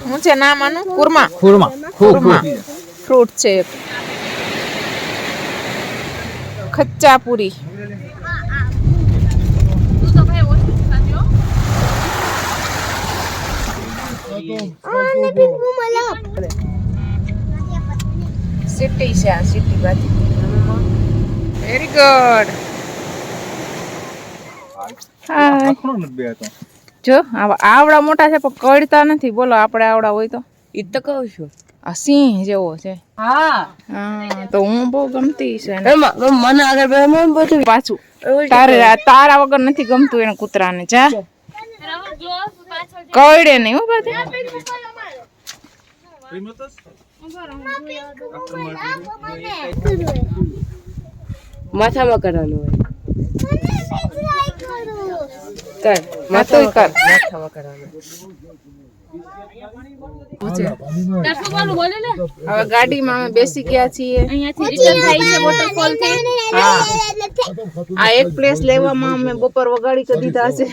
હું છે નામ આનું કુરમા ફ્રૂટ છે ખચ્ચા પૂરી સિટી છે આ સિટી બાજુ વેરી ગુડ જો આવડા મોટા છે પણ કડતા નથી બોલો આપણે આવડા હોય તો ઈ તો કહું છું આ સિંહ જેવો છે હા તો હું બહુ ગમતી છે મને આગળ બધું પાછું તારા વગર નથી ગમતું એને કૂતરાને જા કડે નહીં હો બધે માથામાં કરવાનું હોય માથામાં કરવાનું હવે ગાડીમાં અમે બેસી ગયા છીએ આ એક પ્લેસ લેવામાં અમે બપોર વગાડી કરી દીધા છે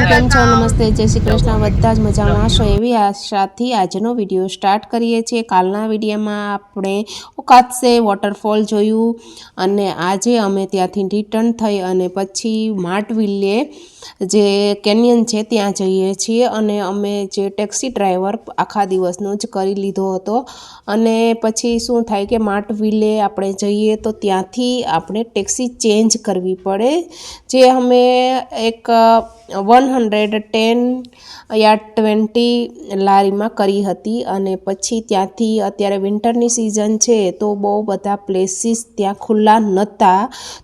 કેમ છો નમસ્તે જય શ્રી કૃષ્ણ બધા જ મજામાં હશો એવી આશાથી આજનો વિડીયો સ્ટાર્ટ કરીએ છીએ કાલના વિડીયોમાં આપણે ઓકાતસે વોટરફોલ જોયું અને આજે અમે ત્યાંથી રિટર્ન થઈ અને પછી માર્ટવિલે જે કેનિયન છે ત્યાં જઈએ છીએ અને અમે જે ટેક્સી ડ્રાઈવર આખા દિવસનો જ કરી લીધો હતો અને પછી શું થાય કે માર્ટવિલે આપણે જઈએ તો ત્યાંથી આપણે ટેક્સી ચેન્જ કરવી પડે જે અમે એક 110 યા 20 લારીમાં કરી હતી અને પછી ત્યાંથી અત્યારે વિન્ટરની સિઝન છે તો બહુ બધા પ્લેસીસ ત્યાં ખુલ્લા નહોતા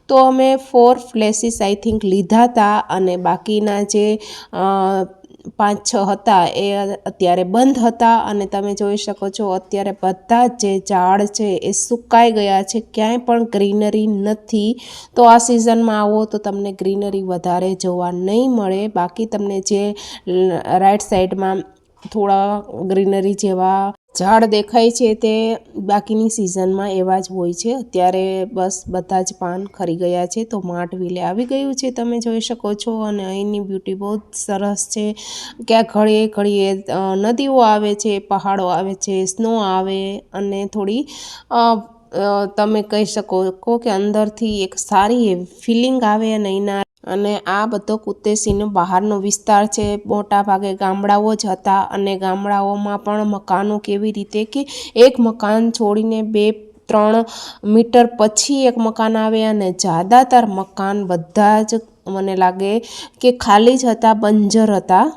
તો અમે 4 પ્લેસીસ આઈ થિંક લીધા હતા અને બાકીના જે 5-6 હતા એ અત્યારે બંધ હતા અને તમે જોઈ શકો છો અત્યારે બધા જે ઝાડ છે એ સુકાઈ ગયા છે ક્યાંય પણ ગ્રીનરી નથી તો આ સિઝનમાં આવો તો તમને ગ્રીનરી વધારે જોવા નહીં મળે બાકી તમને જે રાઈટ સાઈડમાં થોડા ગ્રીનરી જેવા ઝાડ દેખાય છે તે બાકીની સિઝનમાં એવા જ હોય છે અત્યારે બસ બધા જ પાન ખરી ગયા છે તો માર્ટવિલે આવી ગયું છે તમે જોઈ શકો છો અને અહીંની બ્યુટી બહુ જ સરસ છે ક્યાં ઘડીએ ઘડીએ નદીઓ આવે છે પહાડો આવે છે સ્નો આવે અને થોડી તમે કહી શકો કે અંદરથી એક સારી ફિલિંગ આવે અને અહીંના અને આ બધો કુત્તેસીનો બહારનો વિસ્તાર છે મોટા ભાગે ગામડાઓ જ હતા અને ગામડાઓમાં પણ મકાનો કેવી રીતે કે એક મકાન છોડીને 2-3 મીટર પછી એક મકાન આવે અને જ્યાદાતર મકાન બધા જ મને લાગે કે ખાલી જ હતા બંજર હતા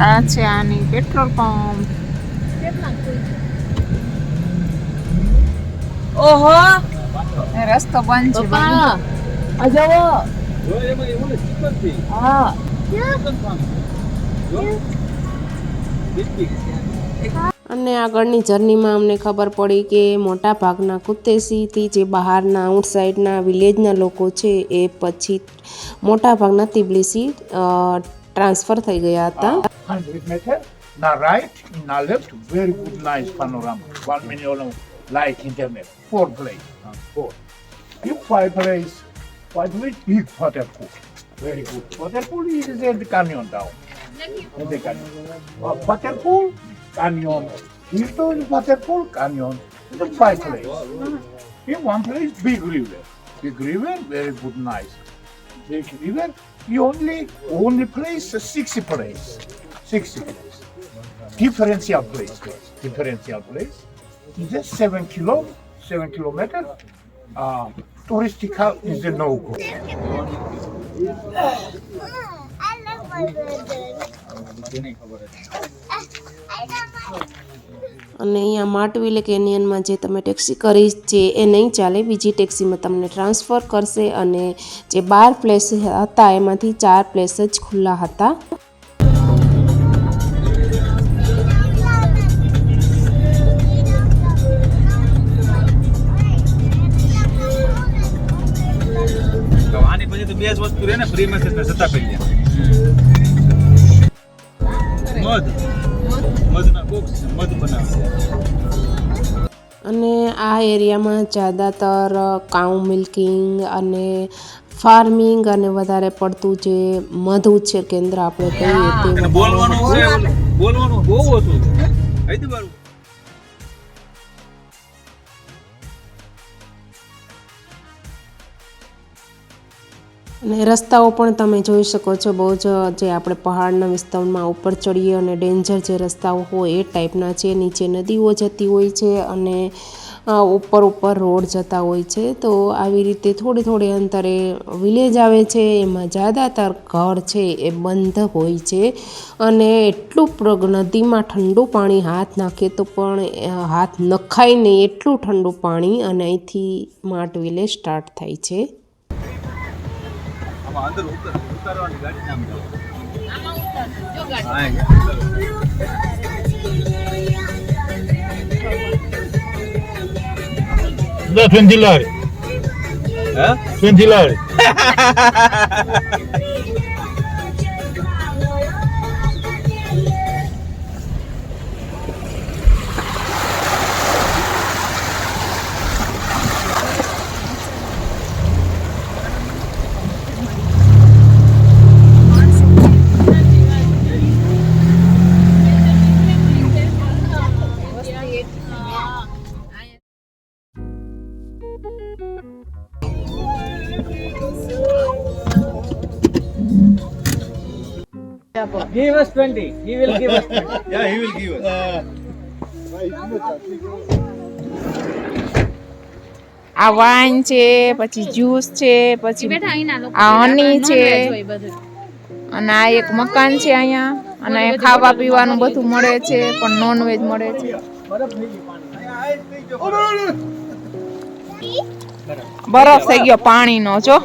આ છે આની પેટ્રોલ પંપ ઓહો રસ્તો બંધ છે આ જાવો હા અને આગળની જર્નીમાં અમને ખબર પડી કે મોટા ભાગના કુત્તેસીથી જે બહારના આઉટસાઇડના વિલેજના લોકો છે એ પછી મોટા ભાગના તિબલિસી ટ્રાન્સફર થઈ ગયા હતા 100 meter, now right, now left, very good, nice panorama. 1 million like internet, 4 place, 4. If 5 place, 5 place, big waterfall, very good. Waterfall is in the canyon down, in the canyon. Waterfall, canyon, this is waterfall, canyon, the 5 place. In one place, big river. Big river, very good, nice. Big river. You only place 60 place. 60 place. Differential place. Differential place. Just 7 kilometer. Touristical is a no-go. I love my brother. અને અહીંયા માર્ટવિલે કેનિયનમાં જે તમે taxi કરી છે એ નહીં ચાલે, બીજી ટેક્સીમાં તમને ટ્રાન્સફર કરશે. અને જે 12 પ્લેસ હતા એમાંથી 4 પ્લેસ જ ખુલ્લા હતા. આની પછી તો બે જ વસ્તુ રહે ને ફ્રીમાં છે સત્તા પેલી મધના બોક્સ મધ બનાવે. અને આ એરિયામાં જ્યાદાતર કાઉ મિલ્કિંગ અને ફાર્મિંગ અને વધારે પડતું જે મધ ઉછેર કેન્દ્ર આપણે કહીએ તે બોલવાનું બહુ ઓછું અહીંથી બારું. અને રસ્તાઓ પણ તમે જોઈ શકો છો, બહુ જ જે આપણે પહાડના વિસ્તારમાં ઉપર ચડીએ અને ડેન્જર જે રસ્તાઓ હોય એ ટાઈપના છે. નીચે નદીઓ જતી હોય છે અને ઉપર રોડ જતા હોય છે. તો આવી રીતે થોડી અંતરે વિલેજ આવે છે. એમાં જ્યાદાતર ઘર છે એ બંધ હોય છે. અને એટલું નદીમાં ઠંડુ પાણી હાથ નાખીએ તો પણ હાથ નખાય નહીં એટલું ઠંડુ પાણી. અને અહીંથી માર્ટવિલે સ્ટાર્ટ થાય છે. અંદર ઉતારવાની ગાડી નામ જાવ. $20. Huh? $20. Give us 20. He will give us 20. Yeah, he will give us. આ વાઇન છે, પછી જ્યુસ છે, પછી આ હની છે, અને આ એક મકાન છે અહીંયા. અને અહીંયા ખાવા પીવાનું બધું મળે છે, પણ નોનવેજ મળે છે. બરફ થઈ ગયો પાણીનો જો.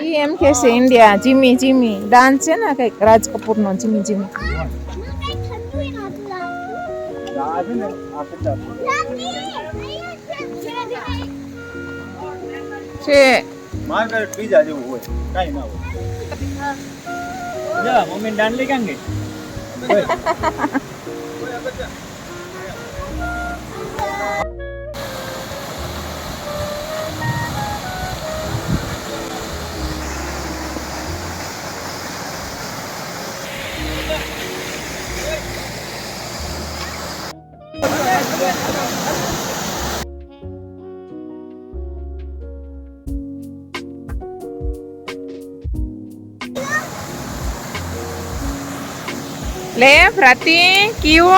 ઈ એમ કે છે ઇન્ડિયા જીમી ડાન્સ છે ને કઈક રાજ કપૂર નો જીમી. છે માર્કેટ પીઝા જેવું હોય કાઈ ના હોય. જા મમ્મી દાંડલી ક્યાં ગઈ? લે પ્રાતી કીઓ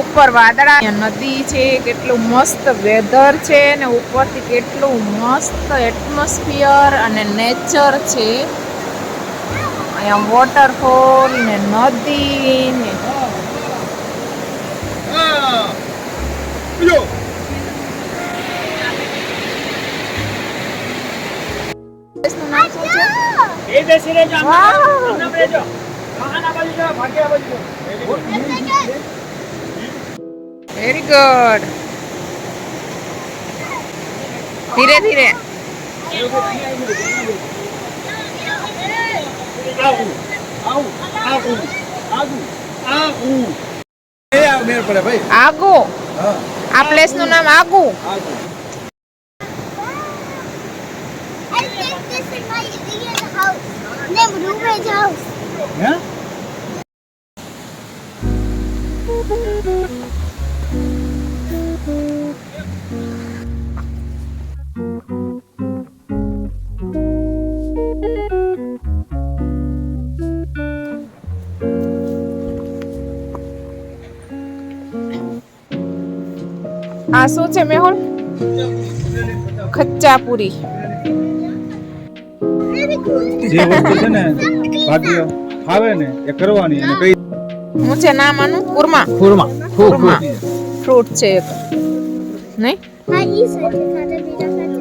ઉપર વાદળા, નદી છે, કેટલું મસ્ત વેધર છે ને ઉપરથી કેટલું મસ્ત એટમોસ્ફિયર અને નેચર છે. અહીંયા વોટરફોલ ને નદી ને દેશનું નામ શું છે? એ બેસી રહેજો આમ રહેજો આના બાજુ જાઓ ભાગ્યા બાજુ જાઓ વેરી ગુડ. ધીરે ધીરે. આવું આવું આવું આવું આવું એ આ મેળ પડે ભાઈ. આગુ. આ પ્લેસ નું નામ આગુ. I think this is my real house. Name Rube's house. હે આ શું છે મેહુલ? ખચ્ચાપુરી. Very good. જે વસ્તુ છે ને ભાગ્ય ફાવે ને એ કરવાની અને કઈ શું છે નામ આનું? કુરમા. કુરમા કુરમા. ફ્રૂટ છે એક. નહીં? હા ઈ સાથે ખાતે બીજા સાથે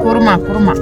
કુરમા કુરમા.